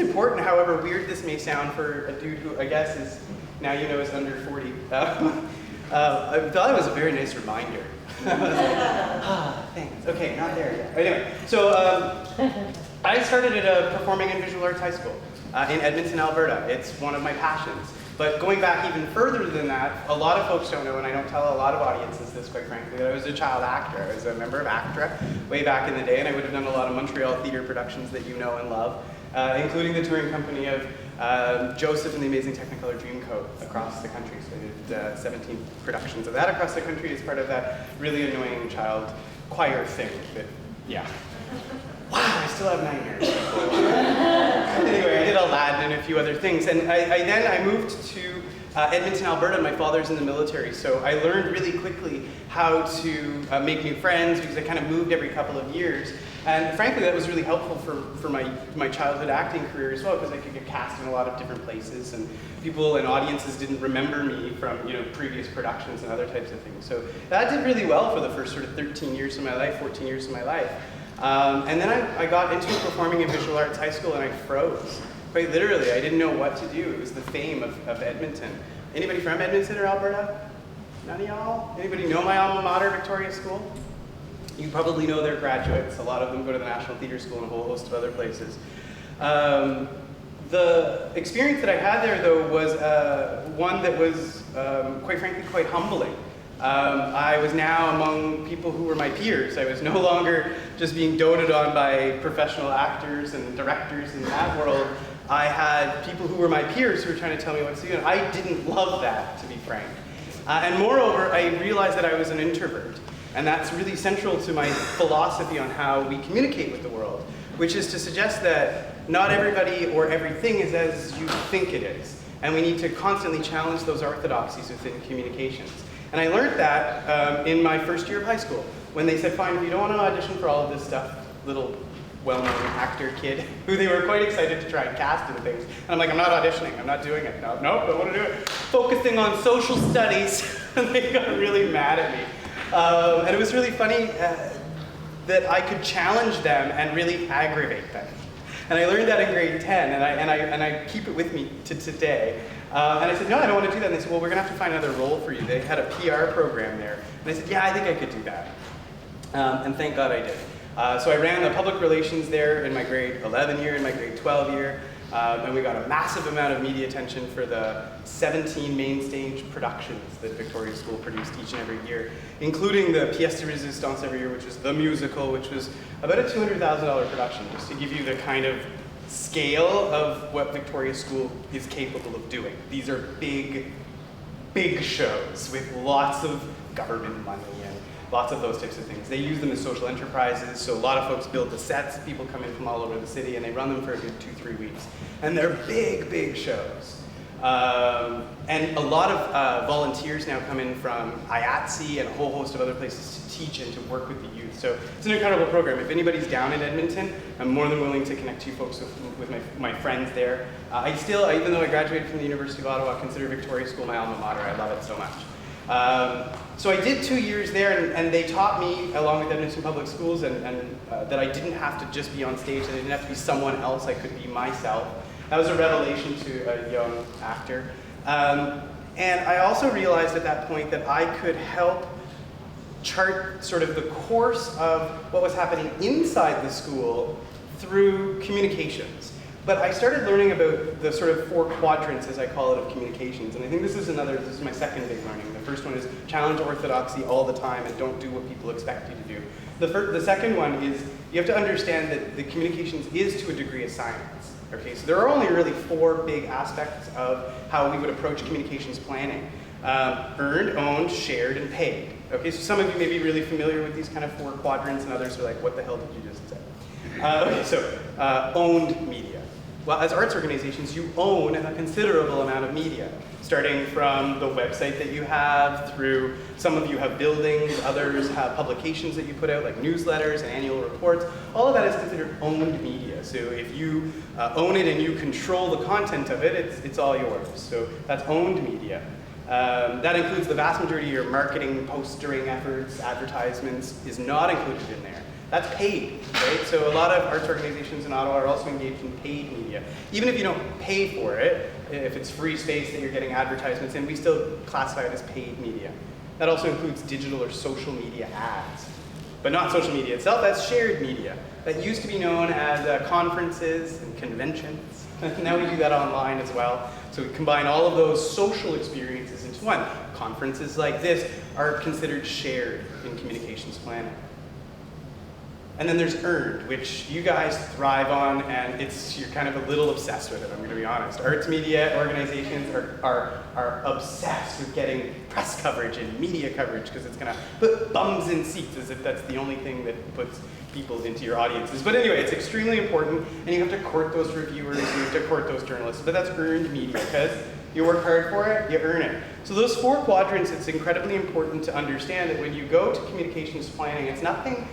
important, however weird this may sound for a dude who I guess is, now you know, is under 40. I thought it was a very nice reminder. Thanks. Okay, not there yet. Anyway, so I started at a performing and visual arts high school in Edmonton, Alberta. It's one of my passions. But going back even further than that, a lot of folks don't know, and I don't tell a lot of audiences this, quite frankly, that I was a child actor. I was a member of ACTRA way back in the day, and I would have done a lot of Montreal theatre productions that you know and love, including the touring company of Joseph and the Amazing Technicolor Dreamcoat across the country. So I did 17 productions of that across the country as part of that really annoying child choir thing that, yeah. Wow, I still have nightmares. Anyway, I did Aladdin and a few other things. And then I moved to Edmonton, Alberta. My father's in the military, so I learned really quickly how to make new friends because I kind of moved every couple of years. And frankly, that was really helpful for my childhood acting career as well, because I could get cast in a lot of different places, and people and audiences didn't remember me from previous productions and other types of things. So that did really well for the first sort of 13 years of my life, 14 years of my life. And then I got into performing in visual arts high school and I froze. Quite literally, I didn't know what to do. It was the fame of Edmonton. Anybody from Edmonton or Alberta? None of y'all? Anybody know my alma mater, Victoria School? You probably know their graduates. A lot of them go to the National Theatre School and a whole host of other places. The experience that I had there, though, was one that was, quite frankly, quite humbling. I was now among people who were my peers. I was no longer just being doted on by professional actors and directors in that world. I had people who were my peers who were trying to tell me what to do, and I didn't love that, to be frank. And moreover, I realized that I was an introvert, and that's really central to my philosophy on how we communicate with the world, which is to suggest that not everybody or everything is as you think it is, and we need to constantly challenge those orthodoxies within communications. And I learned that in my first year of high school, when they said, fine, if you don't want to audition for all of this stuff, little well-known actor kid, who they were quite excited to try and cast in things. And I'm like, I'm not auditioning, I'm not doing it. No, don't want to do it. Focusing on social studies, and they got really mad at me. And it was really funny that I could challenge them and really aggravate them. And I learned that in grade 10, and I keep it with me to today. And I said, no, I don't want to do that. And they said, well, we're going to have to find another role for you. They had a PR program there. And I said, yeah, I think I could do that. And thank God I did. So I ran the public relations there in my grade 11 year, in my grade 12 year. And we got a massive amount of media attention for the 17 main stage productions that Victoria School produced each and every year, including the pièce de résistance every year, which was the musical, which was about a $200,000 production, just to give you the kind of scale of what Victoria School is capable of doing. These are big, big shows with lots of government money and lots of those types of things. They use them as social enterprises, so a lot of folks build the sets, people come in from all over the city, and they run them for a good 2-3 weeks. And they're big, big shows. And a lot of volunteers now come in from IATSE and a whole host of other places to teach and to work with the youth. So it's an incredible program. If anybody's down in Edmonton, I'm more than willing to connect you folks with my friends there. I still, even though I graduated from the University of Ottawa, consider Victoria School my alma mater. I love it so much. So I did 2 years there, and they taught me, along with Edmonton Public Schools, that I didn't have to just be on stage, that I didn't have to be someone else, I could be myself. That was a revelation to a young actor. And I also realized at that point that I could help chart sort of the course of what was happening inside the school through communications. But I started learning about the sort of 4 quadrants, as I call it, of communications. And I think this is my second big learning. The first one is challenge orthodoxy all the time and don't do what people expect you to do. The second one is you have to understand that the communications is to a degree a science. Okay, so there are only really 4 big aspects of how we would approach communications planning. Earned, owned, shared, and paid. Okay, so some of you may be really familiar with these kind of 4 quadrants, and others are like, what the hell did you just say? Okay, so owned media. Well, as arts organizations, you own a considerable amount of media, starting from the website that you have, through some of you have buildings, others have publications that you put out, like newsletters and annual reports. All of that is considered owned media. So if you own it and you control the content of it, it's all yours. So that's owned media. That includes the vast majority of your marketing, postering efforts, advertisements is not included in there. That's paid, right? So a lot of arts organizations in Ottawa are also engaged in paid media. Even if you don't pay for it, if it's free space that you're getting advertisements in, we still classify it as paid media. That also includes digital or social media ads. But not social media itself, that's shared media. That used to be known as conferences and conventions. Now we do that online as well. So we combine all of those social experiences into one. Conferences like this are considered shared in communications planning. And then there's earned, which you guys thrive on, and you're kind of a little obsessed with it, I'm gonna be honest. Arts media organizations are obsessed with getting press coverage and media coverage because it's gonna put bums in seats, as if that's the only thing that puts people into your audiences. But anyway, it's extremely important, and you have to court those reviewers, you have to court those journalists, but that's earned media, because you work hard for it, you earn it. So those 4 quadrants, it's incredibly important to understand that when you go to communications planning, it's nothing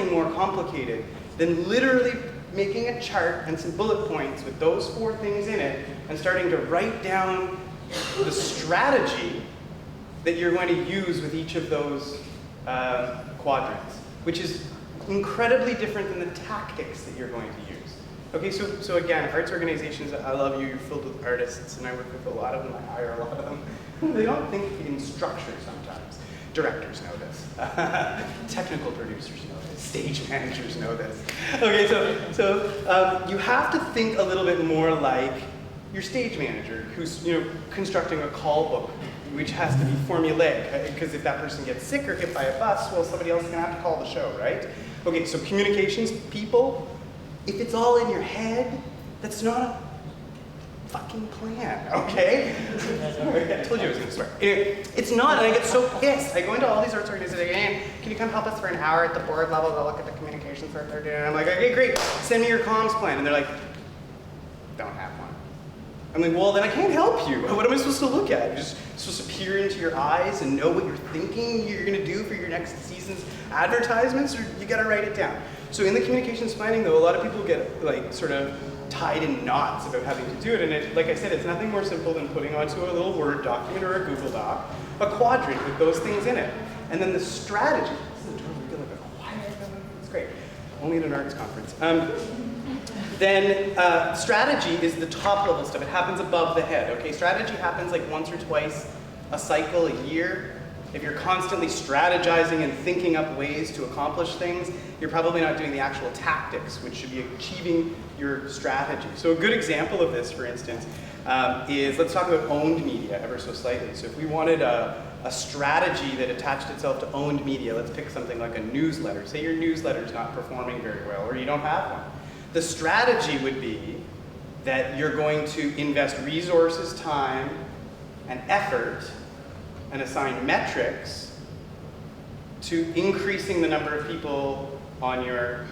more complicated than literally making a chart and some bullet points with those 4 things in it and starting to write down the strategy that you're going to use with each of those quadrants, which is incredibly different than the tactics that you're going to use. Okay, so again, arts organizations, I love you, you're filled with artists, and I work with a lot of them, I hire a lot of them. They don't think in structure sometimes. Directors know this. Technical producers know this. Stage managers know this. Okay, so you have to think a little bit more like your stage manager who's constructing a call book, which has to be formulaic, because if that person gets sick or hit by a bus, well, somebody else is going to have to call the show, right? Okay, so communications people, if it's all in your head, that's not a fucking plan, okay? Sorry, I told you I was going to swear. It's not, and I get so pissed. I go into all these arts organizations, hey, can you come help us for an hour at the board level to look at the communications work they're doing? And I'm like, okay, great, send me your comms plan. And they're like, don't have one. I'm like, well, then I can't help you. What am I supposed to look at? You're just supposed to peer into your eyes and know what you're thinking you're going to do for your next season's advertisements, or you got to write it down. So in the communications planning, though, a lot of people get like sort of tied in knots about having to do it. And like I said, it's nothing more simple than putting onto a little Word document or a Google Doc a quadrant with those things in it. And then the strategy, this is totally like a quiet, it's great. Only at an arts conference. Then strategy is the top level stuff. It happens above the head, okay? Strategy happens like once or twice a cycle, a year. If you're constantly strategizing and thinking up ways to accomplish things, you're probably not doing the actual tactics, which should be achieving your strategy. So a good example of this, for instance, is, let's talk about owned media ever so slightly. So if we wanted a strategy that attached itself to owned media, let's pick something like a newsletter. Say your newsletter's not performing very well, or you don't have one. The strategy would be that you're going to invest resources, time, and effort, and assign metrics to increasing the number of people on your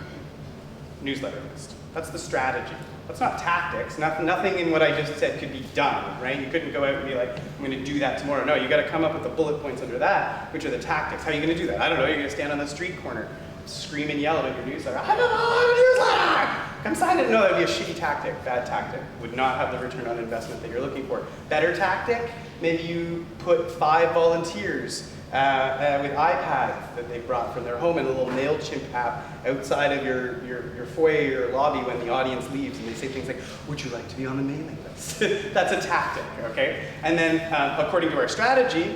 newsletter list. That's the strategy. That's not tactics. Nothing in what I just said could be done, right? You couldn't go out and be like, I'm going to do that tomorrow. No, you got to come up with the bullet points under that, which are the tactics. How are you going to do that? I don't know. You're going to stand on the street corner, scream and yell at your newsletter. I don't know, I'm a newsletter! Come sign it. No, that would be a shitty tactic, bad tactic. Would not have the return on investment that you're looking for. Better tactic, maybe you put 5 volunteers with iPads that they brought from their home in a little MailChimp app outside of your foyer or lobby when the audience leaves, and they say things like, would you like to be on the mailing list? That's a tactic, okay? And then according to our strategy,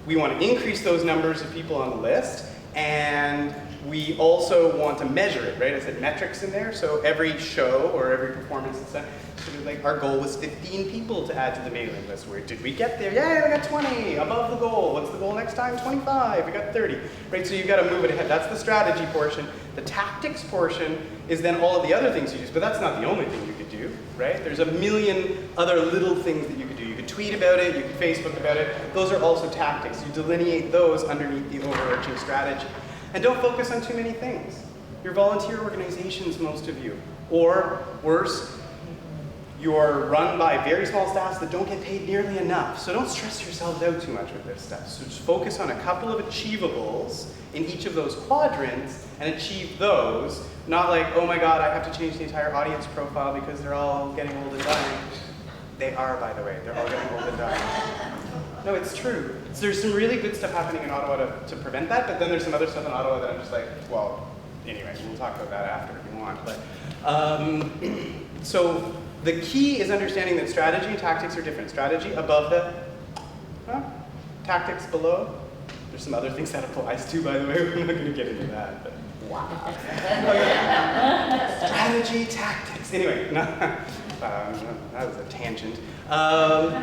we want to increase those numbers of people on the list, and we also want to measure it, right? I said metrics in there, so every show or every performance, sort of like our goal was 15 people to add to the mailing list. Where did we get there? Yeah, we got 20, above the goal. What's the goal next time? 25, we got 30, right? So you've got to move it ahead. That's the strategy portion. The tactics portion is then all of the other things you use, but that's not the only thing you could do, right? There's a million other little things that you could do. You could tweet about it, you could Facebook about it. Those are also tactics. You delineate those underneath the overarching strategy. And don't focus on too many things. Your volunteer organizations, most of you, or worse, you're run by very small staffs that don't get paid nearly enough. So don't stress yourselves out too much with this stuff. So just focus on a couple of achievables in each of those quadrants and achieve those. Not like, oh my God, I have to change the entire audience profile because they're all getting old and dying. They are, by the way. They're all getting old and dying. No, it's true. So there's some really good stuff happening in Ottawa to prevent that, but then there's some other stuff in Ottawa that I'm just like, well, anyway, we'll talk about that after if you want. But so the key is understanding that strategy and tactics are different. Strategy above the tactics below. There's some other things that applies to, by the way. We're not going to get into that. But wow. Strategy, tactics. Anyway, that was a tangent.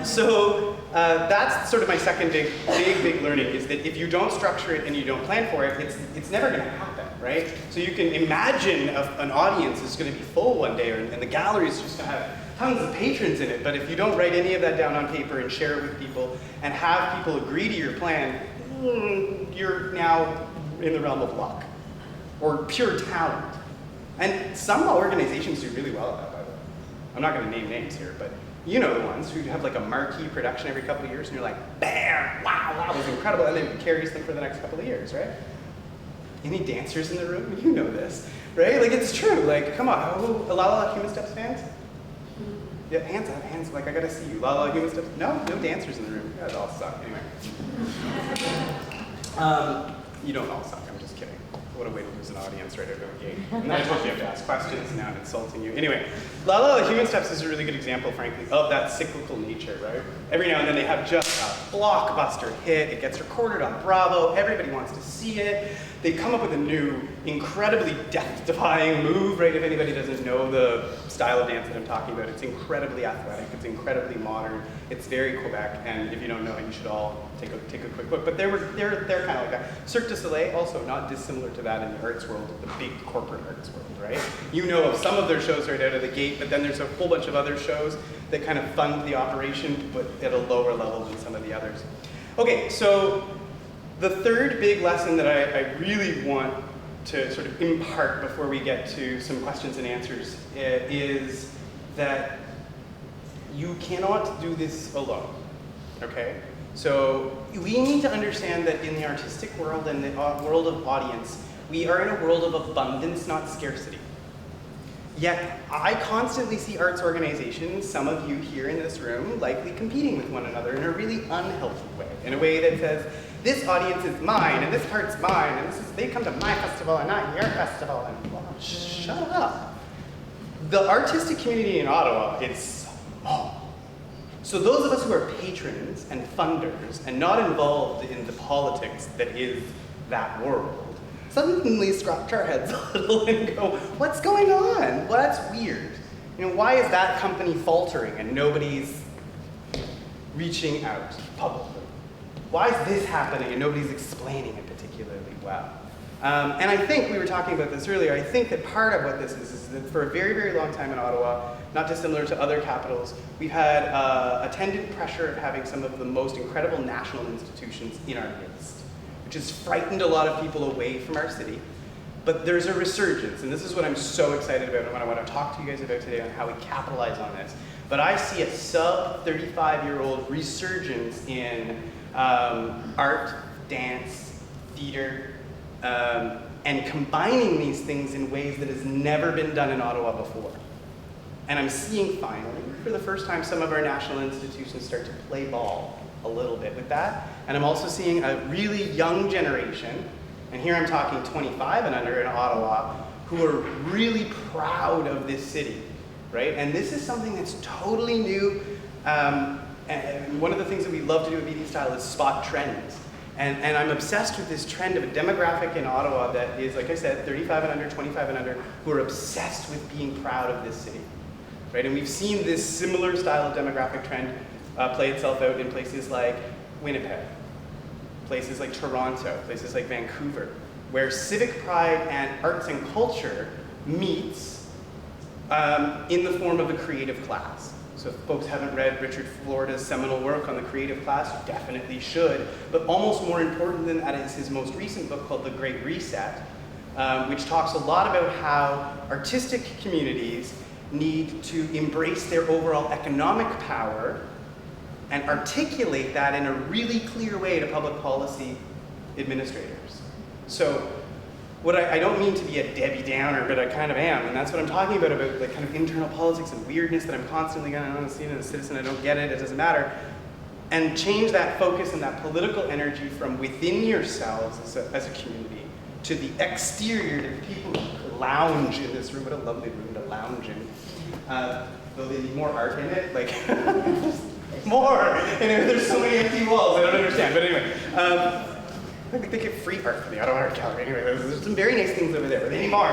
So that's sort of my second big learning, is that if you don't structure it and you don't plan for it, it's never going to happen, right? So you can imagine an audience is going to be full one day, and the gallery is just going to have tons of patrons in it, but if you don't write any of that down on paper and share it with people and have people agree to your plan, you're now in the realm of luck or pure talent. And some organizations do really well at that, by the way. I'm not going to name names here, but you know the ones who have like a marquee production every couple of years, and you're like, bam, wow, that was incredible, and then it carries them for the next couple of years, right? Any dancers in the room? You know this, right? Like, it's true. Like, come on, a lot of Human Steps fans? Yeah, hands up, hands, like, I gotta see you. La La Human Steps? No dancers in the room. You guys all suck, anyway. You don't all suck, I'm just kidding. What a way to lose an audience right out of the gate. And then I told you have to ask questions, now I'm insulting you. Anyway, La La Human Steps is a really good example, frankly, of that cyclical nature, right? Every now and then they have just a blockbuster hit, it gets recorded on Bravo, everybody wants to see it. They come up with a new, incredibly death-defying move, right? If anybody doesn't know the style of dance that I'm talking about, it's incredibly athletic, it's incredibly modern, it's very Quebec, and if you don't know it, you should all take a quick look. But they're kind of like that. Cirque du Soleil, also not dissimilar to that in the arts world, the big corporate arts world, right? You know of some of their shows right out of the gate, but then there's a whole bunch of other shows that kind of fund the operation, but at a lower level than some of the others. Okay, so the third big lesson that I really want to sort of impart before we get to some questions and answers is that you cannot do this alone, okay? So we need to understand that in the artistic world and the world of audience, we are in a world of abundance, not scarcity. Yet I constantly see arts organizations, some of you here in this room, likely competing with one another in a really unhealthy way, in a way that says, this audience is mine, and this part's mine, and they come to my festival and not your festival, and well, shut up. The artistic community in Ottawa is small. So those of us who are patrons and funders and not involved in the politics that is that world, suddenly scratch our heads a little and go, what's going on? Well, that's weird. You know, why is that company faltering and nobody's reaching out publicly? Why is this happening and nobody's explaining it particularly well? And I think, we were talking about this earlier, I think that part of what this is that for a very, very long time in Ottawa, not dissimilar to other capitals, we've had attendant pressure of having some of the most incredible national institutions in our midst, which has frightened a lot of people away from our city. But there's a resurgence, and this is what I'm so excited about and what I want to talk to you guys about today on how we capitalize on this. But I see a sub-35-year-old resurgence in art, dance, theater, and combining these things in ways that has never been done in Ottawa before. And I'm seeing finally, for the first time, some of our national institutions start to play ball a little bit with that. And I'm also seeing a really young generation, and here I'm talking 25 and under in Ottawa, who are really proud of this city, right? And this is something that's totally new. And one of the things that we love to do at BD Style is spot trends. And I'm obsessed with this trend of a demographic in Ottawa that is, like I said, 35 and under, 25 and under, who are obsessed with being proud of this city, right? And we've seen this similar style of demographic trend play itself out in places like Winnipeg, places like Toronto, places like Vancouver, where civic pride and arts and culture meets in the form of a creative class. So if folks haven't read Richard Florida's seminal work on the creative class, you definitely should. But almost more important than that is his most recent book called The Great Reset, which talks a lot about how artistic communities need to embrace their overall economic power and articulate that in a really clear way to public policy administrators. So what I don't mean to be a Debbie Downer, but I kind of am, and that's what I'm talking about like kind of internal politics and weirdness that I'm constantly going to see as a citizen, I don't get it, it doesn't matter, and change that focus and that political energy from within yourselves as a community to the exterior, there are people who lounge in this room. What a lovely room to lounge in. Though they need more art in it, like, more. And there's so many empty walls, I don't understand. But anyway, I think they get free art from the Ottawa Art Gallery. Anyway, there's some very nice things over there, but they need more.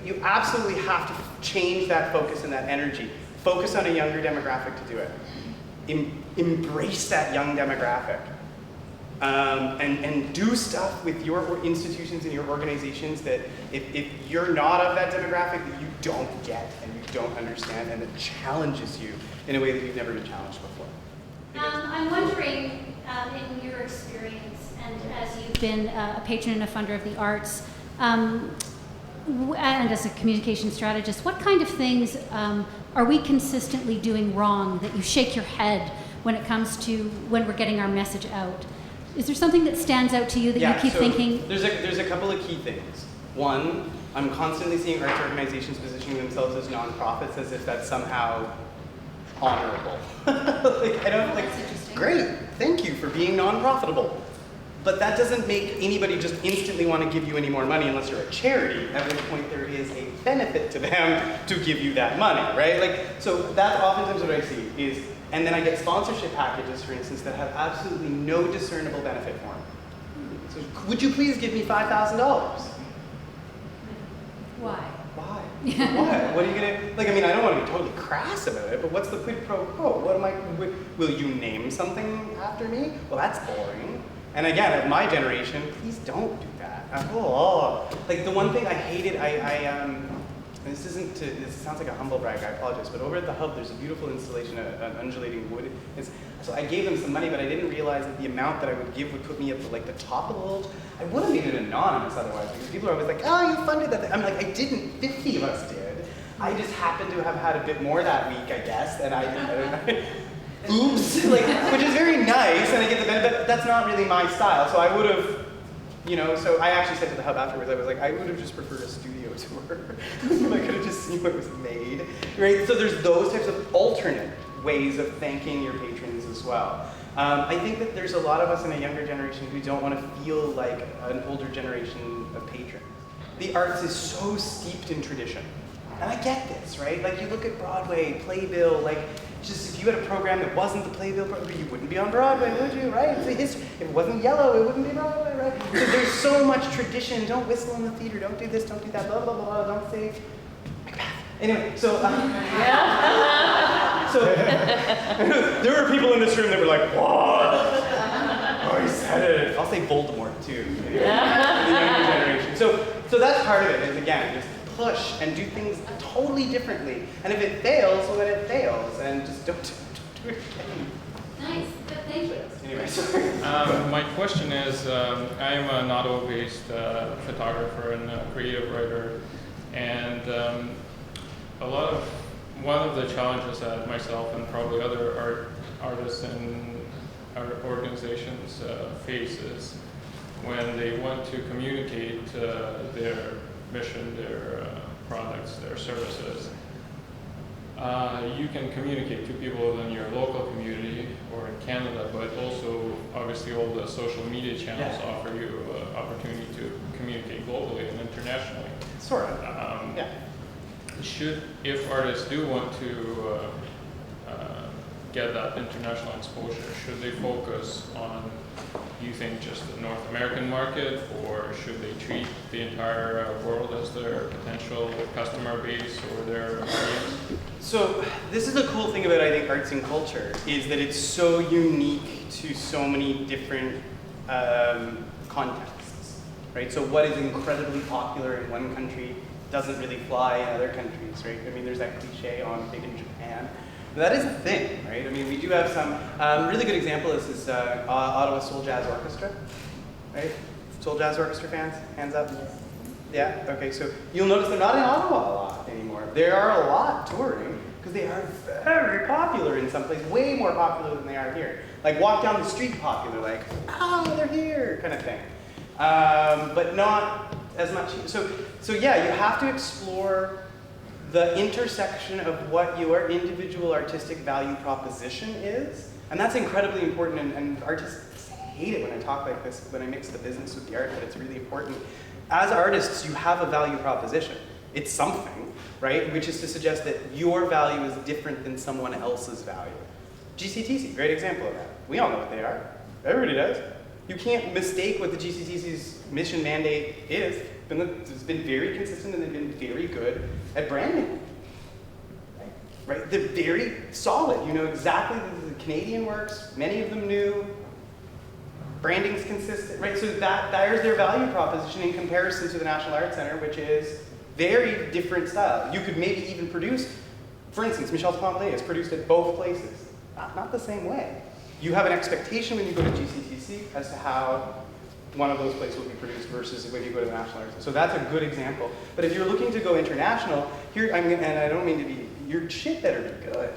You absolutely have to change that focus and that energy. Focus on a younger demographic to do it. Embrace that young demographic. And do stuff with your institutions and your organizations that if you're not of that demographic, that you don't get and you don't understand, and that challenges you in a way that you've never been challenged before. I'm wondering, in your experience, and as you've been a patron and a funder of the arts, and as a communication strategist, what kind of things are we consistently doing wrong that you shake your head when it comes to when we're getting our message out? Is there something that stands out to you that you keep thinking? There's a couple of key things. One, I'm constantly seeing arts organizations positioning themselves as nonprofits as if that's somehow honorable. Great, thank you for being non-profitable. But that doesn't make anybody just instantly want to give you any more money unless you're a charity, at which point there is a benefit to them to give you that money, right? So that's oftentimes what I see is, and then I get sponsorship packages, for instance, that have absolutely no discernible benefit for them. So would you please give me $5,000? Why? Why? Why? What are you gonna, I don't want to be totally crass about it, but what's the quid pro quo? Will you name something after me? Well, that's boring. And again, at my generation, please don't do that. The one thing I hated, this sounds like a humble brag, I apologize, but over at the Hub, there's a beautiful installation, an undulating wood. So I gave them some money, but I didn't realize that the amount that I would give would put me at the top of the world. I would have made it anonymous otherwise, because people are always like, oh, you funded that thing. I'm like, I didn't, 50 of us did. I just happened to have had a bit more that week, I guess, and oops, which is very nice, and I get the benefit, but that's not really my style. So I would have, so I actually said to the Hub afterwards, I was like, I would have just preferred a studio tour. I could have just seen what was made, right? So there's those types of alternate ways of thanking your patrons as well. I think that there's a lot of us in a younger generation who don't want to feel like an older generation of patrons. The arts is so steeped in tradition. And I get this, right? You look at Broadway, Playbill, just if you had a program that wasn't the Playbill program, you wouldn't be on Broadway, would you, right? If it wasn't yellow, it wouldn't be Broadway, right? So there's so much tradition. Don't whistle in the theater, don't do this, don't do that, blah, blah, blah, don't say Macbeth. Anyway, so there were people in this room that were like, what? Oh, he said it. I'll say Voldemort, too. Anyway, the younger generation. So that's part of it, is again, just push and do things totally differently. And if it fails, well then it fails. And just don't do it again. Nice, good, thank you. Anyway, sorry. My question is, I am an Ottawa-based photographer and creative writer, and one of the challenges that myself and probably other artists and art organizations face is when they want to communicate their mission, their products, their services. You can communicate to people in your local community or in Canada, but also obviously all the social media channels offer you opportunity to communicate globally and internationally. Sort of. If artists do want to get that international exposure, should they focus on, you think, just the North American market, or should they treat the entire world as their potential customer base or their audience? So this is the cool thing about, I think, arts and culture, is that it's so unique to so many different contexts, right? So what is incredibly popular in one country doesn't really fly in other countries, right? There's that cliche on big in Japan. That is a thing, right? We do have some, really good example is this Ottawa Soul Jazz Orchestra, right? Soul Jazz Orchestra fans, hands up? Yeah, okay, so you'll notice they're not in Ottawa a lot anymore. They are a lot touring, because they are very popular in some places, way more popular than they are here. Walk down the street popular, they're here, kind of thing. But not as much, so yeah, you have to explore the intersection of what your individual artistic value proposition is, and that's incredibly important, and artists say hate it when I talk like this, when I mix the business with the art, but it's really important. As artists, you have a value proposition. It's something, right? Which is to suggest that your value is different than someone else's value. GCTC, great example of that. We all know what they are. Everybody does. You can't mistake what the GCTC's mission mandate is. It's been very consistent and they've been very good at branding. Right? They're very solid. You know exactly the Canadian works. Many of them new. Branding's consistent, right? So there's their value proposition in comparison to the National Arts Centre, which is very different style. You could maybe even produce, for instance, Michel Tremblay is produced at both places. Not the same way. You have an expectation when you go to GCTC as to how one of those places will be produced versus when you go to the National Arts Centre. So that's a good example. But if you're looking to go international, here, and I don't mean to be, your shit better be good.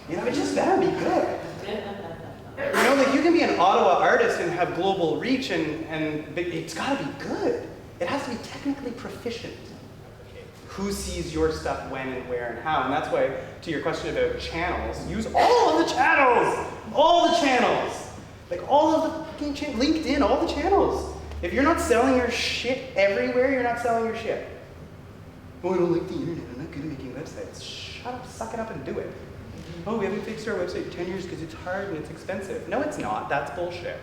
You know, it just better be good. You know, like you can be an Ottawa artist and have global reach, but it's got to be good. It has to be technically proficient. Who sees your stuff when and where and how? And that's why, to your question about channels, use all of the channels! All the channels! Like all of the fucking channels, LinkedIn, all the channels. If you're not selling your shit everywhere, you're not selling your shit. Oh, I don't like the internet, I'm not good at making websites. Shut up, suck it up and do it. Oh, we haven't fixed our website in 10 years because it's hard and it's expensive. No, it's not. That's bullshit.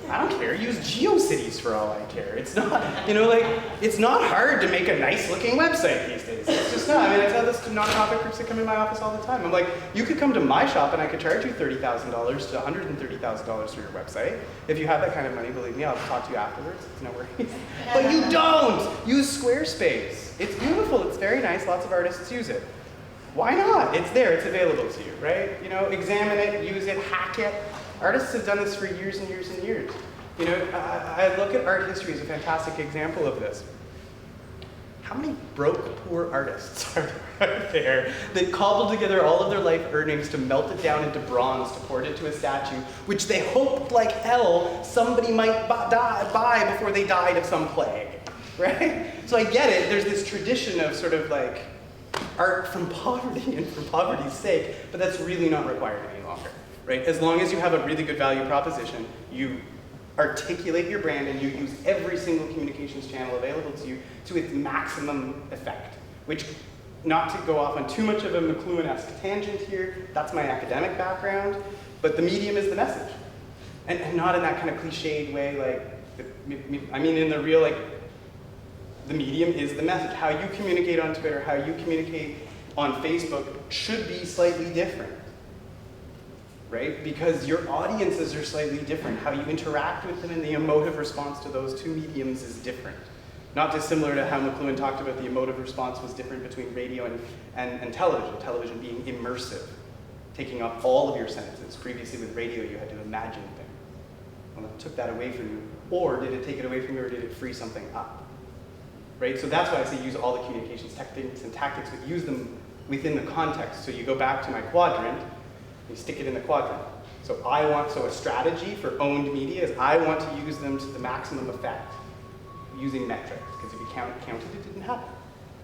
I don't care. Use GeoCities for all I care. It's not, you know, like, it's not hard to make a nice looking website these days. It's just not. I mean, I tell this to nonprofit groups that come in my office all the time. I'm like, you could come to my shop and I could charge you $30,000 to $130,000 for your website. If you have that kind of money, believe me, I'll talk to you afterwards. It's no worries. But you don't! Use Squarespace. It's beautiful. It's very nice. Lots of artists use it. Why not? It's there. It's available to you, right? You know, examine it, use it, hack it. Artists have done this for years and years and years. You know, I look at art history as a fantastic example of this. How many broke, poor artists are there that cobbled together all of their life earnings to melt it down into bronze, to pour it into a statue, which they hoped like hell somebody might buy before they died of some plague, right? So I get it. There's this tradition of sort of like art from poverty and for poverty's sake, but that's really not required any longer. Right? As long as you have a really good value proposition, you articulate your brand and you use every single communications channel available to you to its maximum effect. Which, not to go off on too much of a McLuhan-esque tangent here, that's my academic background, but the medium is the message. And not in that kind of cliched way, like, I mean in the real, like, the medium is the message. How you communicate on Twitter, how you communicate on Facebook should be slightly different. Right? Because your audiences are slightly different. How you interact with them and the emotive response to those two mediums is different. Not dissimilar to how McLuhan talked about the emotive response was different between radio and television. Television being immersive, taking up all of your senses. Previously with radio, you had to imagine things. Well, it took that away from you. Or did it take it away from you, or did it free something up? Right? So that's why I say use all the communications techniques and tactics, but use them within the context. So you go back to my quadrant, you stick it in the quadrant. So a strategy for owned media is I want to use them to the maximum effect using metrics, because if you counted, it didn't happen.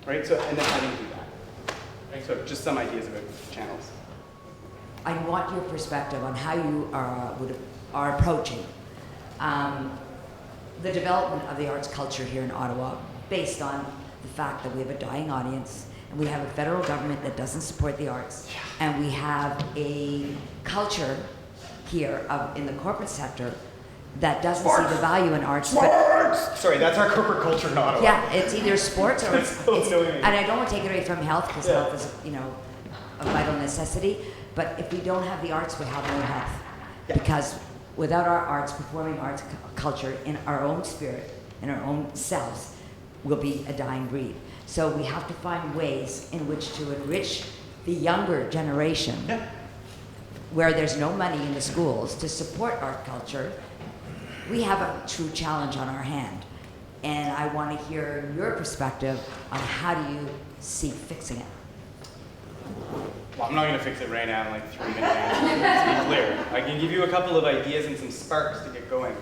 Right? So, and then how do you do that? So just some ideas about channels. I want your perspective on how you are approaching the development of the arts culture here in Ottawa, based on the fact that we have a dying audience, and we have a federal government that doesn't support the arts, and we have a culture here in the corporate sector that doesn't see the value in arts. Sorry, that's our corporate culture in Ottawa. Yeah, it's either sports or it's and I don't want to take it away from health, because health is, you know, a vital necessity. But if we don't have the arts, we have no health. Yeah. Because without our arts, performing arts culture in our own spirit, in our own selves, we'll be a dying breed. So we have to find ways in which to enrich the younger generation, where there's no money in the schools to support art culture. We have a true challenge on our hand. And I want to hear your perspective on how do you see fixing it. Well, I'm not going to fix it right now in like 3 minutes. Let's be clear. I can give you a couple of ideas and some sparks to get going,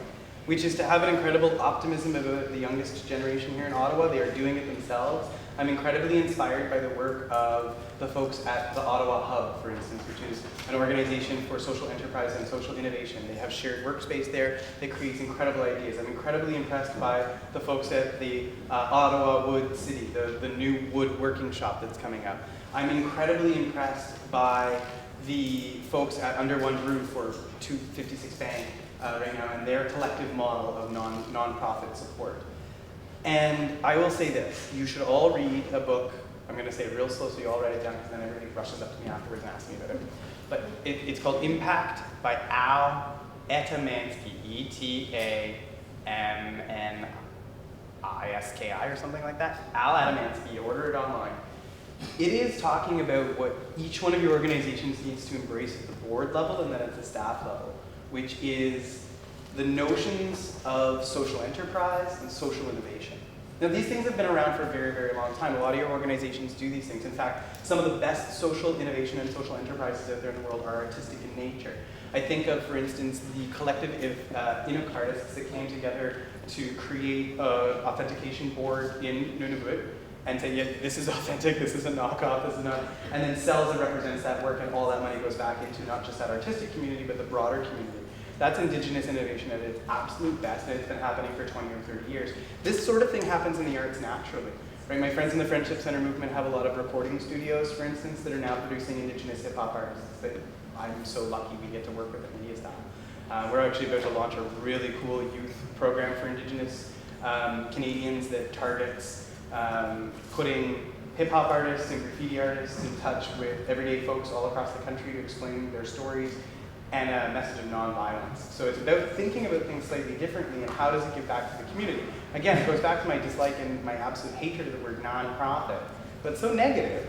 which is to have an incredible optimism about the youngest generation here in Ottawa. They are doing it themselves. I'm incredibly inspired by the work of the folks at the Ottawa Hub, for instance, which is an organization for social enterprise and social innovation. They have shared workspace there that creates incredible ideas. I'm incredibly impressed by the folks at the Ottawa Wood City, the new wood working shop that's coming up. I'm incredibly impressed by the folks at Under One Roof, or 256 Bank right now, and their collective model of non-profit support. And I will say this, you should all read a book. I'm going to say it real slow so you all write it down, because then everybody rushes up to me afterwards and asks me about it. But it's called Impact by Al Etamansky, E-T-A-M-N-I-S-K-I or something like that. Al Etamansky, order it online. It is talking about what each one of your organizations needs to embrace at the board level and then at the staff level, which is the notions of social enterprise and social innovation. Now, these things have been around for a very, very long time. A lot of your organizations do these things. In fact, some of the best social innovation and social enterprises out there in the world are artistic in nature. I think of, for instance, the collective Inuk artists that came together to create an authentication board in Nunavut and say, yeah, this is authentic, this is a knockoff, this is not, and then sells and represents that work, and all that money goes back into not just that artistic community, but the broader community. That's Indigenous innovation at its absolute best, and it's been happening for 20 or 30 years. This sort of thing happens in the arts naturally. Right? My friends in the Friendship Center movement have a lot of recording studios, for instance, that are now producing Indigenous hip-hop artists that I'm so lucky we get to work with at Media Staff. We're actually about to launch a really cool youth program for Indigenous Canadians that targets putting hip-hop artists and graffiti artists in touch with everyday folks all across the country to explain their stories, and a message of nonviolence. So it's about thinking about things slightly differently, and how does it give back to the community? Again, it goes back to my dislike and my absolute hatred of the word nonprofit, but so negative.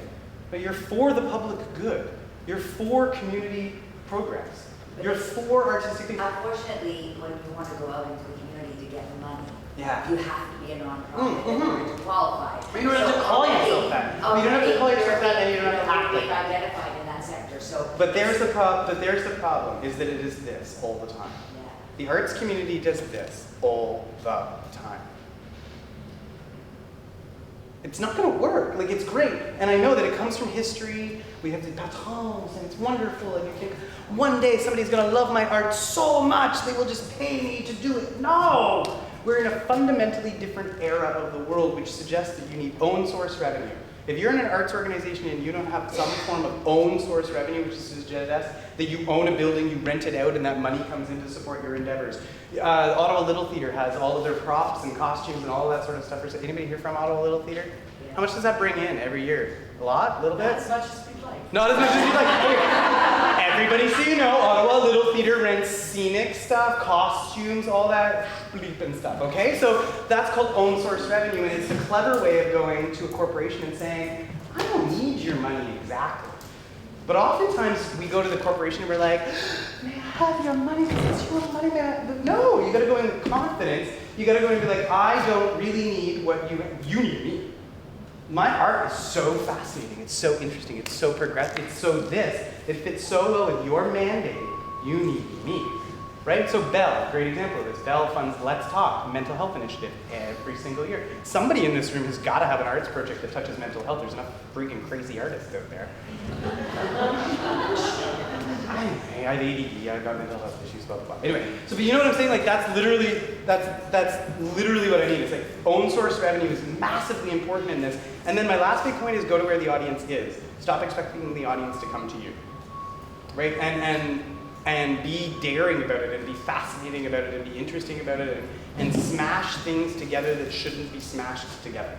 But you're for the public good. You're for community programs. You're for artistic things. Unfortunately, when you want to go out into the community to get the money, Yeah. you have to be a nonprofit in order to qualify. But you don't have to call yourself that. You don't have to call yourself that, and you don't have to act like being that. identified in that sector. So, But there's the problem, is that it is this all the time. yeah. The arts community does this all the time. It's not going to work. Like, it's great. And I know that it comes from history. We have the patrons, and it's wonderful. And you think, one day somebody's going to love my art so much, they will just pay me to do it. No! We're in a fundamentally different era of the world, which suggests that you need own source revenue. If you're in an arts organization and you don't have some form of own source revenue, which suggests that you own a building, you rent it out, and that money comes in to support your endeavors. Ottawa Little Theatre has all of their props and costumes and all that sort of stuff. Anybody here from Ottawa Little Theatre? Yeah. How much does that bring in every year? A lot? A little bit? As much as we'd like. Not as much as you'd like. Everybody, so you know, Ottawa Little Theatre rents scenic stuff, costumes, all that bleep and stuff, okay? So that's called own source revenue, and it's a clever way of going to a corporation and saying, I don't need your money exactly. But oftentimes we go to the corporation and we're like, may I have your money? It's your money, man. But no, you gotta go in with confidence. You gotta go in and be like, I don't really need what you need me. My art is so fascinating, it's so interesting, it's so progressive, it's so this, it fits so well with your mandate, you need me, right? So Bell, great example of this. Bell funds Let's Talk, mental health initiative, every single year. Somebody in this room has got to have an arts project that touches mental health. There's enough freaking crazy artists out there. Anyway, I have ADD, I've got mental health issues, blah, blah, blah. Anyway, so but you know what I'm saying? Like that's literally what I need. It's like own source revenue is massively important in this. And then my last big point is go to where the audience is. Stop expecting the audience to come to you, right? And be daring about it, and be fascinating about it, and be interesting about it, and smash things together that shouldn't be smashed together.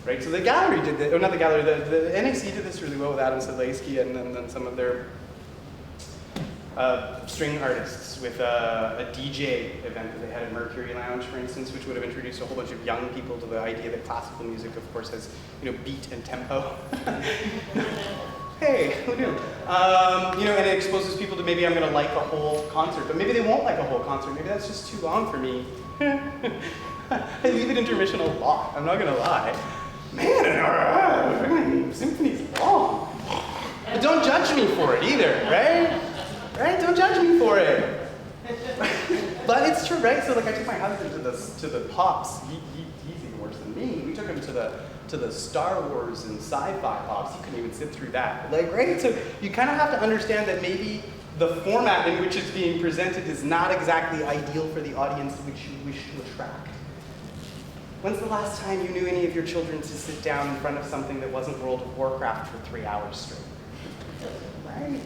Right? So the gallery did this, or not the gallery, the NAC did this really well with Adam Sedlaysky and then some of their string artists with a DJ event that they had at Mercury Lounge, for instance, which would have introduced a whole bunch of young people to the idea that classical music, of course, has beat and tempo. Hey, who knew? And it exposes people to maybe I'm going to like a whole concert, but maybe they won't like a whole concert. Maybe that's just too long for me. I leave it intermission a lot. I'm not going to lie. Man, symphony's long. But don't judge me for it either, right? Right? Don't judge me for it. But it's true, right? So like I took my husband to the Pops. He's even worse moviegoers than me. We took him to the Star Wars and sci-fi pops. He couldn't even sit through that. Like, right? So you kind of have to understand that maybe the format in which it's being presented is not exactly ideal for the audience which you wish to attract. When's the last time you knew any of your children to sit down in front of something that wasn't World of Warcraft for 3 hours straight? Right?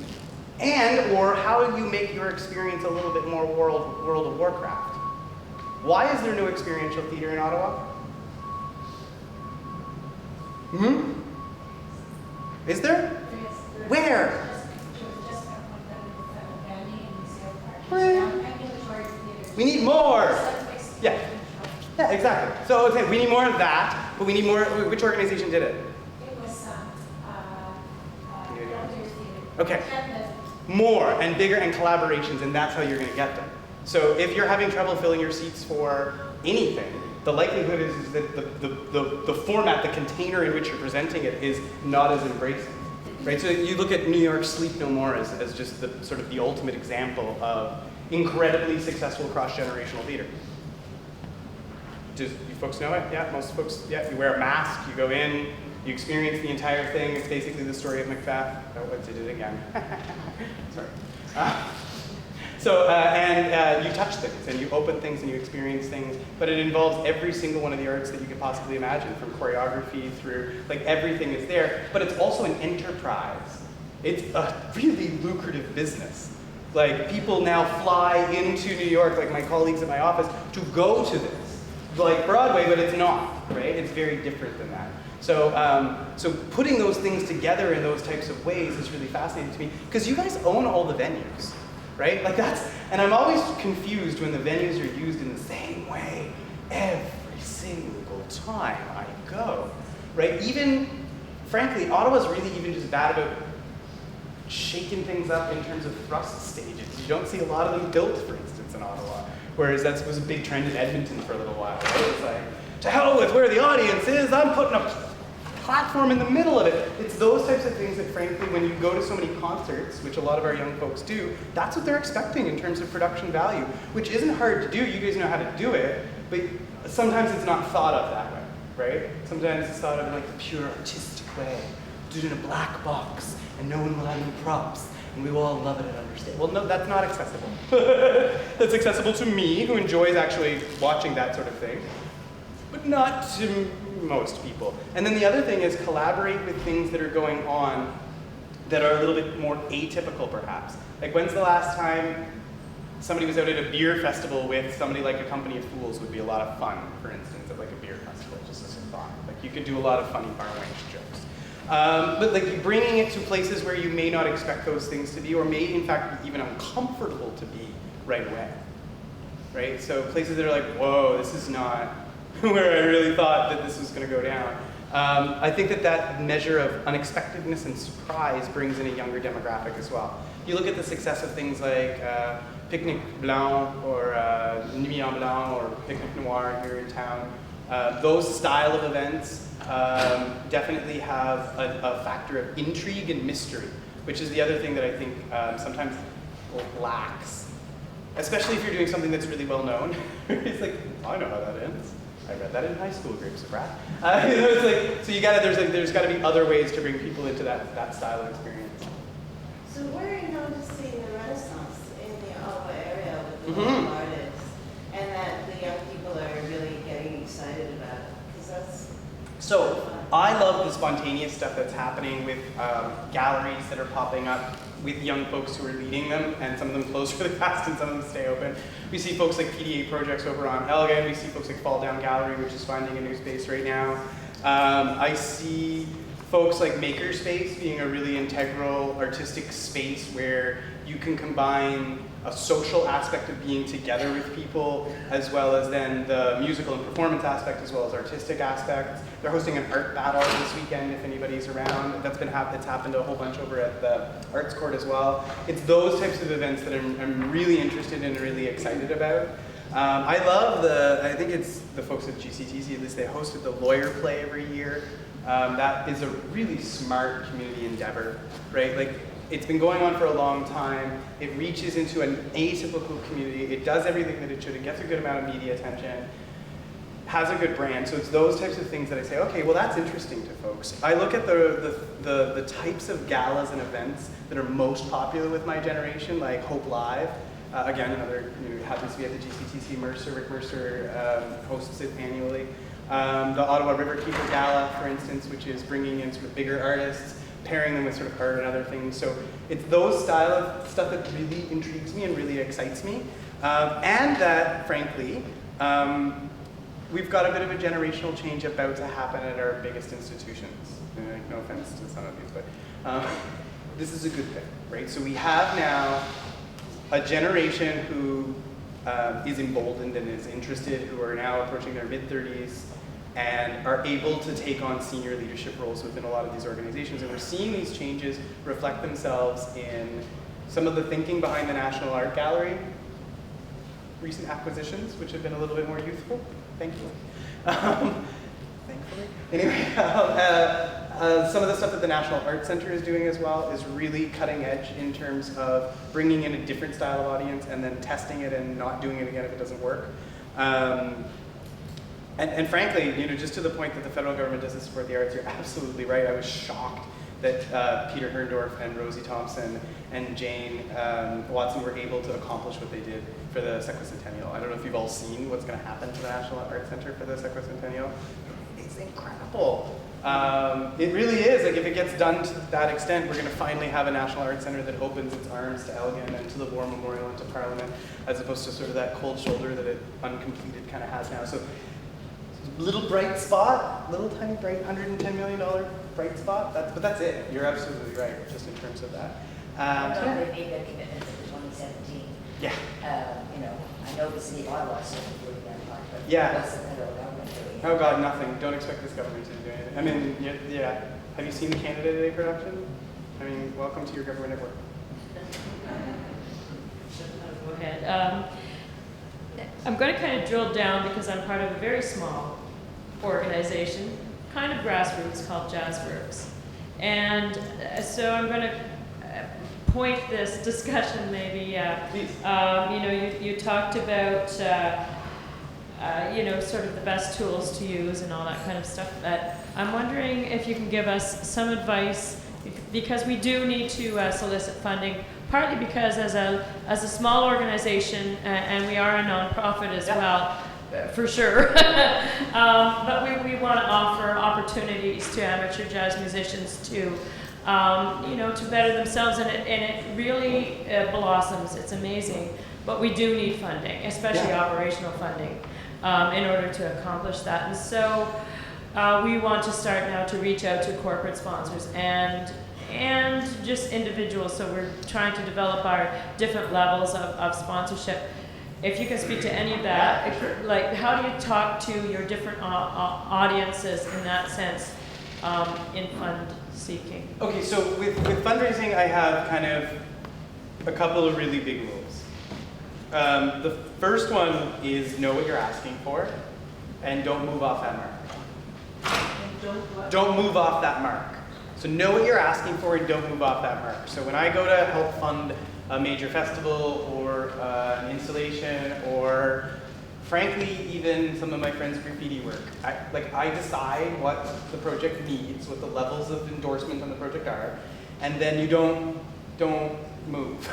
And, or how do you make your experience a little bit more World of Warcraft? Why is there no experiential theater in Ottawa? Is there? Where? We need more. Yeah. Yeah, exactly. So okay, we need more of that, but we need more. Which organization did it? It was Okay. More and bigger and collaborations, and that's how you're going to get them. So if you're having trouble filling your seats for anything, the likelihood is that the format, the container in which you're presenting it is not as embracing. Right? So you look at New York's Sleep No More as just the sort of the ultimate example of incredibly successful cross-generational theater. Do you folks know it? Yeah, most folks, yeah. You wear a mask, you go in, you experience the entire thing. It's basically the story of Macbeth. Oh, I did it again. Sorry. And you touch things, and you open things, and you experience things, but it involves every single one of the arts that you could possibly imagine, from choreography through, like, everything is there, but it's also an enterprise. It's a really lucrative business. Like, people now fly into New York, like my colleagues at my office, to go to this. Like Broadway, but it's not, right? It's very different than that. So putting those things together in those types of ways is really fascinating to me, because you guys own all the venues, right? Like and I'm always confused when the venues are used in the same way every single time I go, right? Even, frankly, Ottawa's really even just bad about shaking things up in terms of thrust stages. You don't see a lot of them built, for instance, in Ottawa. Whereas that was a big trend in Edmonton for a little while. Right? It's like, to hell with where the audience is, I'm putting a platform in the middle of it. It's those types of things that, frankly, when you go to so many concerts, which a lot of our young folks do, that's what they're expecting in terms of production value, which isn't hard to do. You guys know how to do it, but sometimes it's not thought of that way, right? Sometimes it's thought of in like the pure artistic way. Do it in a black box, and no one will have any props. And we will all love it and understand. Well, no, that's not accessible. That's accessible to me, who enjoys actually watching that sort of thing, but not to most people. And then the other thing is collaborate with things that are going on that are a little bit more atypical, perhaps. Like, when's the last time somebody was out at a beer festival with somebody like a Company of Fools? Would be a lot of fun, for instance, at like a beer festival, just as a thought. Like, you could do a lot of funny bar wench jokes. But like bringing it to places where you may not expect those things to be, or may in fact be even uncomfortable to be right away, right? So places that are like, whoa, this is not where I really thought that this was going to go down. I think that measure of unexpectedness and surprise brings in a younger demographic as well. You look at the success of things like Picnic Blanc or Nuit en Blanc or Picnic Noir here in town. Those style of events definitely have a factor of intrigue and mystery, which is the other thing that I think sometimes lacks, especially if you're doing something that's really well known. It's like, I know how that ends. I read that in high school, Grapes of Wrath. It's like, so you gotta, there's got to be other ways to bring people into that style of experience. So where are you noticing the renaissance in the Ottawa area with the local artists, and that the young people are really getting excited about it? Because that's so I love the spontaneous stuff that's happening with galleries that are popping up with young folks who are leading them, and some of them close really fast and some of them stay open. We see folks like PDA Projects over on Elgin. We see folks like Fall Down Gallery, which is finding a new space right now. I see folks like Makerspace being a really integral artistic space where you can combine a social aspect of being together with people, as well as then the musical and performance aspect, as well as artistic aspects. They're hosting an art battle this weekend if anybody's around. It's happened a whole bunch over at the Arts Court as well. It's those types of events that I'm really interested in and really excited about. I love I think it's the folks at GCTC, at least they hosted the Lawyer Play every year. That is a really smart community endeavor, right? Like, it's been going on for a long time. It reaches into an atypical community. It does everything that it should. It gets a good amount of media attention. has a good brand. So it's those types of things that I say, okay, well that's interesting to folks. I look at the types of galas and events that are most popular with my generation, like Hope Live. Again, another, happens to be at the GCTC. Rick Mercer hosts it annually. The Ottawa Riverkeeper Gala, for instance, which is bringing in sort of bigger artists, pairing them with sort of art and other things. So it's those style of stuff that really intrigues me and really excites me. And that, frankly, we've got a bit of a generational change about to happen at our biggest institutions. No offense to some of these, but this is a good thing, right? So we have now a generation who is emboldened and is interested, who are now approaching their mid-30s and are able to take on senior leadership roles within a lot of these organizations. And we're seeing these changes reflect themselves in some of the thinking behind the National Art Gallery, recent acquisitions, which have been a little bit more youthful, thankfully. Thankfully. Anyway, some of the stuff that the National Art Center is doing as well is really cutting edge in terms of bringing in a different style of audience and then testing it and not doing it again if it doesn't work. And frankly, just to the point that the federal government doesn't support the arts, you're absolutely right. I was shocked that Peter Herndorf and Rosie Thompson and Jane Watson were able to accomplish what they did for the Sequicentennial. I don't know if you've all seen what's going to happen to the National Art Center for the Sequicentennial. It's incredible. It really is. Like, if it gets done to that extent, we're going to finally have a National Art Center that opens its arms to Elgin and to the War Memorial and to Parliament, as opposed to sort of that cold shoulder that it uncompleted kind of has now. So, little bright spot, little tiny bright $110 million bright spot. But that's it. You're absolutely right, just in terms of that. They made their commitment for 2017. Yeah. I know the city of Ottawa is certainly doing their part, but Yeah. what's the federal government doing? Oh God, nothing. Don't expect this government to do anything. I mean, yeah. Have you seen the Canada Day production? I mean, welcome to your government at work. Go ahead. I'm going to kind of drill down because I'm part of a very small organization, kind of grassroots, called Jazzworks. And so I'm going to point this discussion maybe, you talked about, sort of the best tools to use and all that kind of stuff. But I'm wondering if you can give us some advice, because we do need to solicit funding, partly because as a small organization, and we are a nonprofit as well, for sure, but we want to offer opportunities to amateur jazz musicians to better themselves, and it really blossoms. It's amazing, but we do need funding, especially operational funding, in order to accomplish that. And so we want to start now to reach out to corporate sponsors and just individuals. So we're trying to develop our different levels of sponsorship. If you can speak to any of that, like how do you talk to your different audiences in that sense, in fund seeking? Okay, so with fundraising, I have kind of a couple of really big rules. The first one is know what you're asking for, and don't move off that mark. Don't move off that mark. So know what you're asking for and don't move off that mark. So when I go to help fund a major festival or an installation, or frankly, even some of my friends' graffiti work, I decide what the project needs, what the levels of endorsement on the project are, and then you don't move.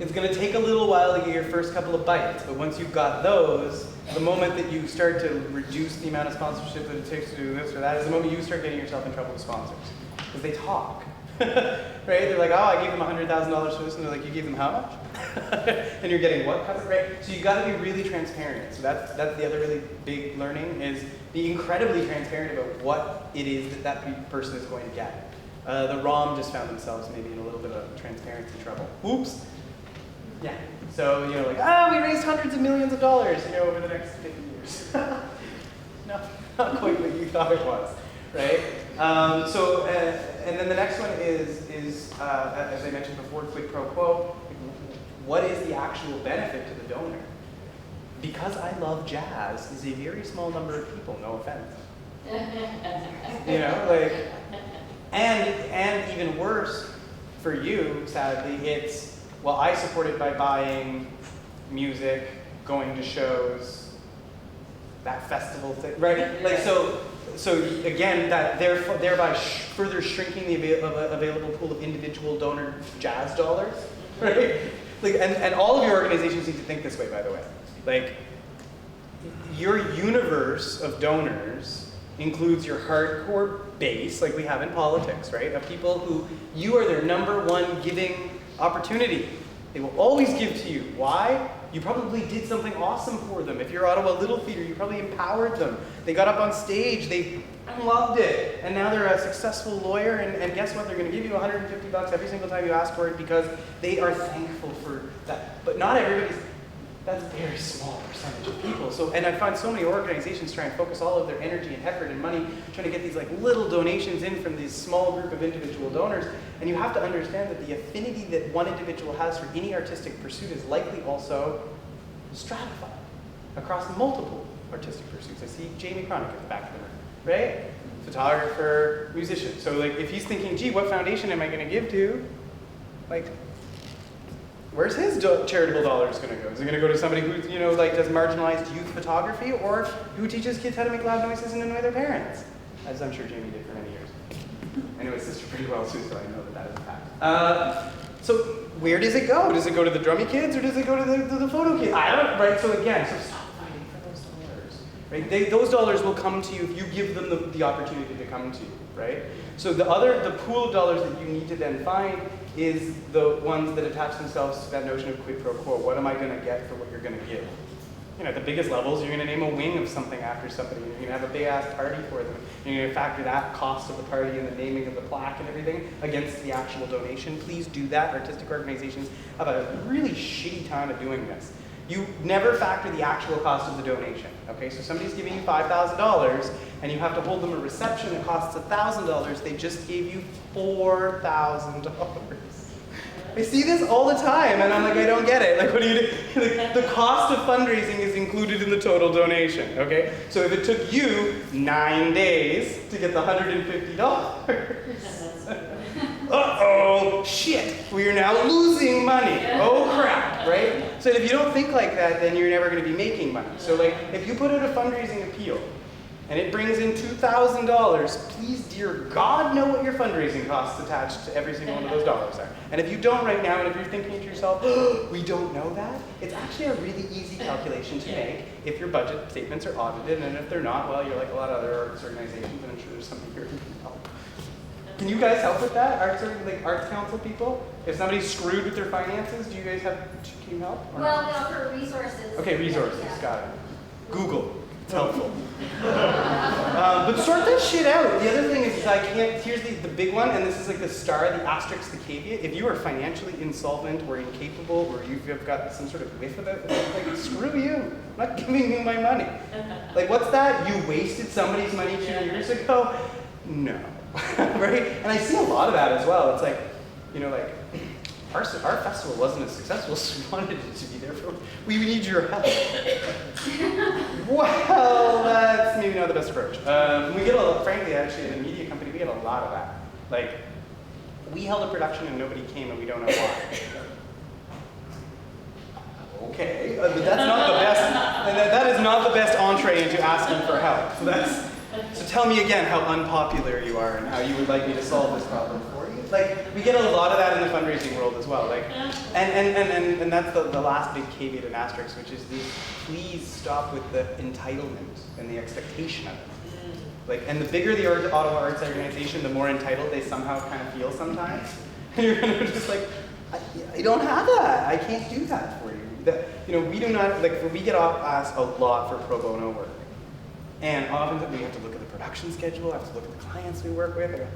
It's going to take a little while to get your first couple of bites, but once you've got those, the moment that you start to reduce the amount of sponsorship that it takes to do this or that is the moment you start getting yourself in trouble with sponsors, because they talk. Right? They're like, oh, I gave them $100,000 for this, and they're like, you gave them how much? And you're getting what covered, right? So you got to be really transparent. So that's the other really big learning, is be incredibly transparent about what it is that person is going to get. The ROM just found themselves maybe in a little bit of transparency trouble. Oops. Yeah. So we raised hundreds of millions of dollars, over the next 50 years. No, not quite what you thought it was, right? And then the next one is as I mentioned before, quid pro quo. What is the actual benefit to the donor? Because I love jazz is a very small number of people, no offense. And even worse for you, sadly, it's, well, I support it by buying music, going to shows. that festival thing, right? Like so again, that thereby further shrinking the available pool of individual donor jazz dollars, right? Like, and all of your organizations need to think this way, by the way. Like, your universe of donors includes your hardcore base, like we have in politics, right? Of people who you are their number one giving opportunity. They will always give to you. Why? You probably did something awesome for them. If you're Ottawa Little Theatre, you probably empowered them. They got up on stage, they loved it, and now they're a successful lawyer, and guess what? They're going to give you $150 every single time you ask for it because they are thankful for that. But not everybody's, that's a very small percentage of people. So, and I find so many organizations try and focus all of their energy and effort and money trying to get these like little donations in from this small group of individual donors. And you have to understand that the affinity that one individual has for any artistic pursuit is likely also stratified across multiple artistic pursuits. I see Jamie Cronick at the back of the room, right? Photographer, musician. So like if he's thinking, gee, what foundation am I going to give to? Like, where's his charitable dollars going to go? Is it going to go to somebody who, you know, like does marginalized youth photography, or who teaches kids how to make loud noises and annoy their parents? As I'm sure Jamie did for many years. I know his sister pretty well too, so I know that that is a fact. So where does it go? Does it go to the drummy kids, or does it go to the photo kids? I don't, right? So again, so stop fighting for those dollars, right? Those dollars will come to you if you give them the opportunity to come to you, right? So the pool of dollars that you need to then find is the ones that attach themselves to that notion of quid pro quo. What am I going to get for what you're going to give? You know, at the biggest levels, you're going to name a wing of something after somebody. You're going to have a big-ass party for them. You're going to factor that cost of the party and the naming of the plaque and everything against the actual donation. Please do that. Artistic organizations have a really shitty time of doing this. You never factor the actual cost of the donation. Okay, so somebody's giving you $5,000 and you have to hold them a reception that costs $1,000. They just gave you $4,000. I see this all the time, and I'm like, I don't get it. Like, what do you do? Like, the cost of fundraising is included in the total donation, okay? So if it took you 9 days to get the $150, uh-oh, shit, we are now losing money. Oh, crap, right? So if you don't think like that, then you're never going to be making money. So, like, if you put out a fundraising appeal, and it brings in $2,000, please, dear God, know what your fundraising costs attached to every single one of those dollars are. And if you don't right now, and if you're thinking to yourself, oh, we don't know that, it's actually a really easy calculation to make if your budget statements are audited, and if they're not, well, you're like a lot of other arts organizations, and I'm sure there's something here that can help. Can you guys help with that? Arts Council people? If somebody's screwed with their finances, do you guys have, can you help? Or Well, we offer resources. Okay, resources, Yeah. got it. Google. It's helpful. But sort that shit out. The other thing is I can't, here's the big one, and this is like the star, the asterisk, the caveat. If you are financially insolvent or incapable, or you've got some sort of whiff about it, like, screw you. I'm not giving you my money. Like, what's that? You wasted somebody's money 2 years ago? No. Right? And I see a lot of that as well. It's like, you know, like, our festival wasn't as successful as we wanted it to be. Therefore, we need your help. Well, that's maybe not the best approach. We get frankly, actually, in a media company, we get a lot of that. Like, we held a production and nobody came and we don't know why. Okay, but that's not the best, and that is not the best entree into asking for help. So tell me again how unpopular you are and how you would like me to solve this problem for you. Like, we get a lot of that in the fundraising world as well. Like, and that's the last big caveat and asterisk, which is this: please stop with the entitlement and the expectation of it. Like, and the bigger the Ottawa Arts organization, the more entitled they somehow kind of feel sometimes. And you're kind of just like, I don't have that. I can't do that for you. You know, we do not, like, we get asked a lot for pro bono work. And often we have to look at the production schedule, I have to look at the clients we work with. I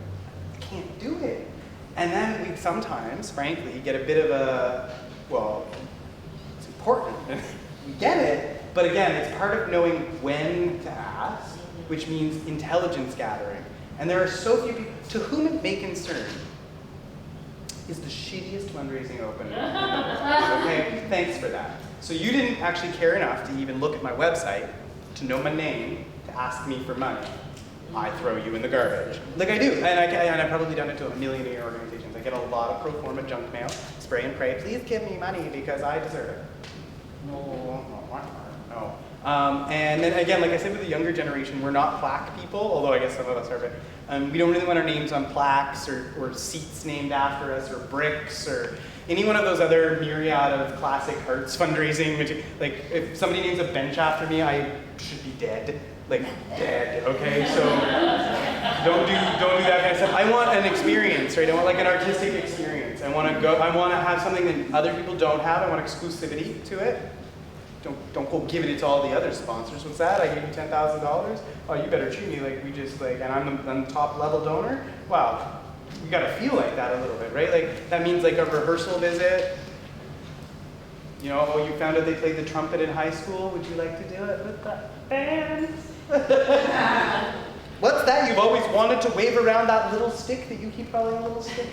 can't do it. And then we sometimes, frankly, get a bit of a, well, it's important. We get it, but again, it's part of knowing when to ask, which means intelligence gathering. And there are so few people, to whom it may concern, is the shittiest fundraising opening. Okay, thanks for that. So you didn't actually care enough to even look at my website, to know my name, to ask me for money. I throw you in the garbage. Like I do, and I've probably done it to a million of your organizations. I get a lot of pro forma junk mail, spray and pray, please give me money because I deserve it. No. And then again, like I said with the younger generation, we're not plaque people, although I guess some of us are, but we don't really want our names on plaques or seats named after us or bricks or any one of those other myriad of classic arts fundraising. Like if somebody names a bench after me, I should be dead. Like dead, okay? So don't do that kind of stuff. I want an experience, right? I want like an artistic experience. I want to have something that other people don't have. I want exclusivity to it. Don't go giving it to all the other sponsors. What's that? I gave you $10,000? Oh, you better treat me like we just like, and I'm the top level donor? Wow, you gotta feel like that a little bit, right? Like that means like a rehearsal visit. You know, oh, you found out they played the trumpet in high school. Would you like to do it with the band? What's that? You've always wanted to wave around that little stick that you keep calling a little stick?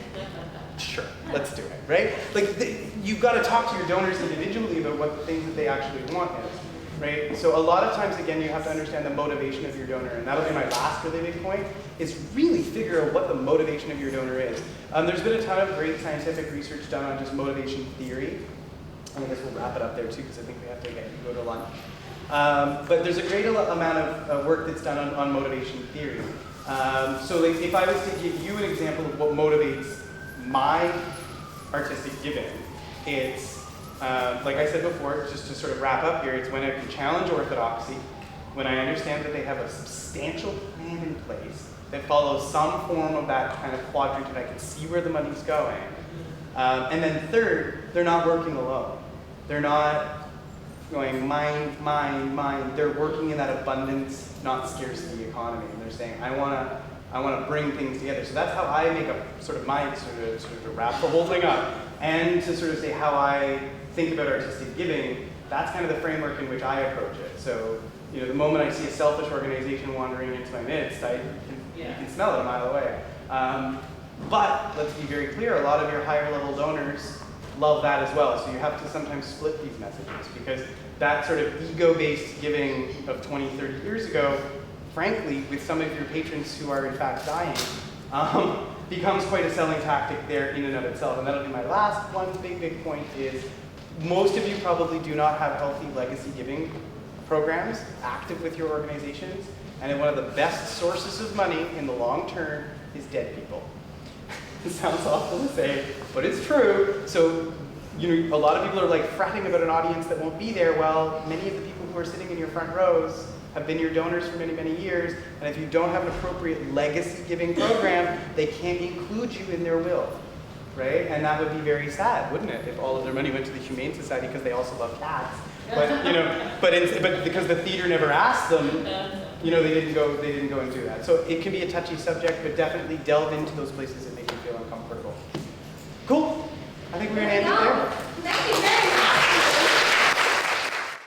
Sure, let's do it, right? Like, you've got to talk to your donors individually about what the things that they actually want is, right? So a lot of times, again, you have to understand the motivation of your donor, and that'll be my last really big point, is really figure out what the motivation of your donor is. There's been a ton of great scientific research done on just motivation theory. I guess we'll wrap it up there too, because I think we have to go to lunch. But there's a great amount of work that's done on motivation theory. So like, if I was to give you an example of what motivates my artistic giving, it's, like I said before, just to sort of wrap up here, it's when I can challenge orthodoxy, when I understand that they have a substantial plan in place that follows some form of that kind of quadrant and I can see where the money's going. And then third, they're not working alone. They're not going mind, mind, mind. They're working in that abundance, not scarcity economy. And they're saying, I want to bring things together. So that's how I make up sort of my sort of to wrap the whole thing up, and to sort of say how I think about artistic giving. That's kind of the framework in which I approach it. So, you know, the moment I see a selfish organization wandering into my midst, you can smell it a mile away. But let's be very clear, a lot of your higher level donors love that as well. So you have to sometimes split these messages, because that sort of ego-based giving of 20, 30 years ago, frankly, with some of your patrons who are in fact dying, becomes quite a selling tactic there in and of itself. And that'll be my last one big point is, most of you probably do not have healthy legacy giving programs active with your organizations. And one of the best sources of money in the long term is dead people. It sounds awful to say, but it's true. So, you know, a lot of people are like fretting about an audience that won't be there. Well, many of the people who are sitting in your front rows have been your donors for many, many years. And if you don't have an appropriate legacy giving program, they can't include you in their will, right? And that would be very sad, wouldn't it, if all of their money went to the Humane Society because they also love cats. But, you know, but because the theater never asked them, you know, they didn't go and do that. So it can be a touchy subject, but definitely delve into those places that make you feel uncomfortable. Cool. I think we're gonna end